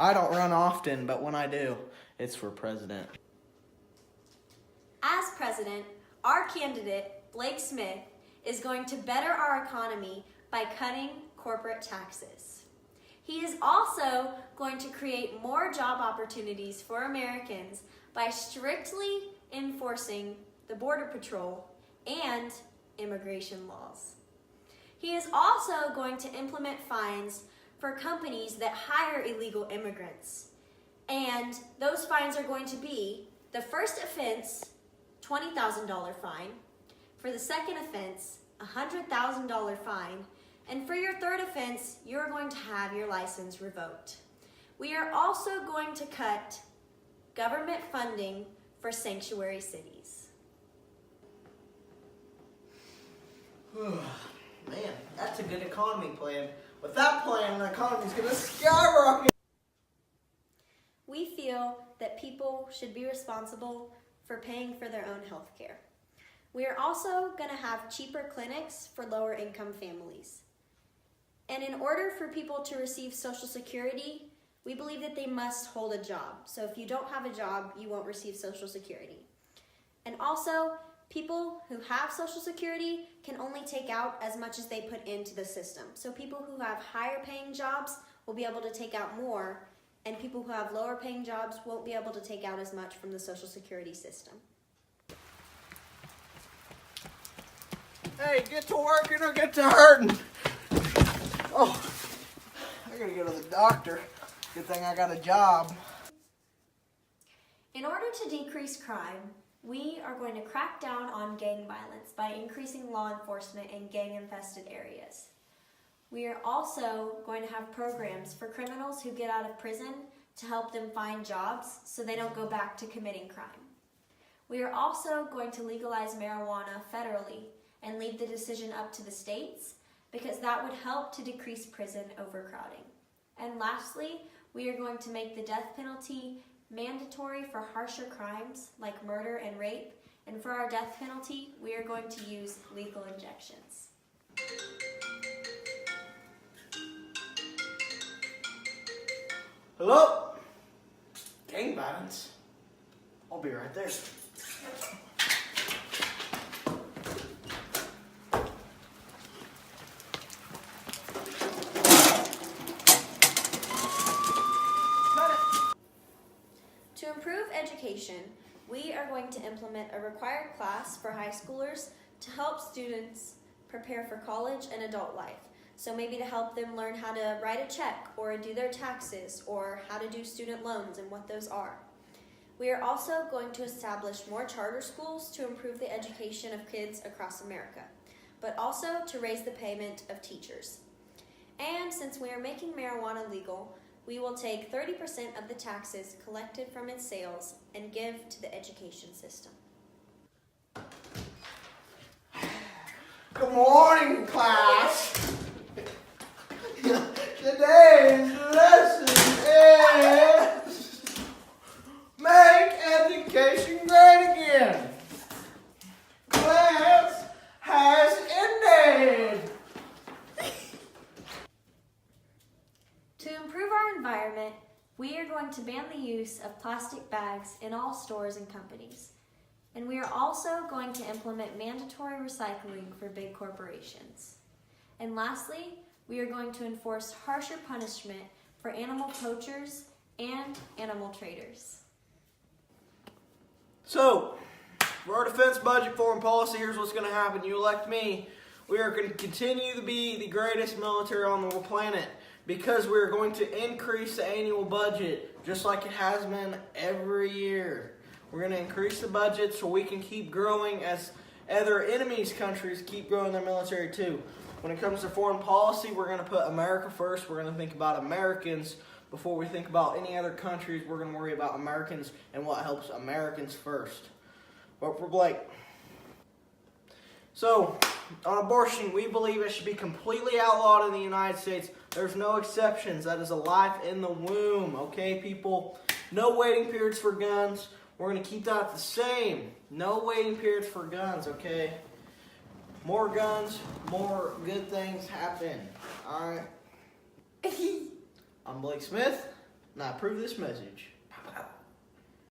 I don't run often, but when I do, it's for president. As president, our candidate, Blake Smith, is going to better our economy by cutting corporate taxes. He is also going to create more job opportunities for Americans by strictly enforcing the Border Patrol and immigration laws. He is also going to implement fines for companies that hire illegal immigrants. And those fines are going to be the first offense, $20,000 fine. For the second offense, $100,000 fine. And for your third offense, you're going to have your license revoked. We are also going to cut government funding for sanctuary cities. Man, that's a good economy plan. With that plan, the economy's going to skyrocket. We feel that people should be responsible for paying for their own health care. We are also going to have cheaper clinics for lower income families. And in order for people to receive Social Security, we believe that they must hold a job. So if you don't have a job, you won't receive Social Security. And also, people who have Social Security can only take out as much as they put into the system. So people who have higher paying jobs will be able to take out more, and people who have lower paying jobs won't be able to take out as much from the Social Security system. Hey, get to working or get to hurting. Oh, I gotta go to the doctor. Good thing I got a job. In order to decrease crime, we are going to crack down on gang violence by increasing law enforcement in gang-infested areas. We are also going to have programs for criminals who get out of prison to help them find jobs so they don't go back to committing crime. We are also going to legalize marijuana federally and leave the decision up to the states because that would help to decrease prison overcrowding. And lastly, we are going to make the death penalty mandatory for harsher crimes like murder and rape, and for our death penalty, we are going to use lethal injections. Hello? Gang violence? I'll be right there. To improve education, we are going to implement a required class for high schoolers to help students prepare for college and adult life. So maybe to help them learn how to write a check or do their taxes or how to do student loans and what those are. We are also going to establish more charter schools to improve the education of kids across America, but also to raise the payment of teachers. And since we are making marijuana legal, we will take 30% of the taxes collected from its sales and give to the education system. Good morning, class. Today's lesson is make education great again. Class has ended. To improve our environment, we are going to ban the use of plastic bags in all stores and companies. And we are also going to implement mandatory recycling for big corporations. And lastly, we are going to enforce harsher punishment for animal poachers and animal traders. So, for our defense budget foreign policy, here's what's going to happen. You elect me. We are going to continue to be the greatest military on the planet because we're going to increase the annual budget just like it has been every year. We're going to increase the budget so we can keep growing as other enemies' countries keep growing their military too. When it comes to foreign policy, we're going to put America first. We're going to think about Americans before we think about any other countries. We're going to worry about Americans and what helps Americans first. Vote for Blake. So, on abortion, we believe it should be completely outlawed in the United States. There's no exceptions. That is a life in the womb, okay, people? No waiting periods for guns. We're going to keep that the same. No waiting periods for guns, okay? More guns, more good things happen. Alright? I'm Blake Smith. and I approve this message.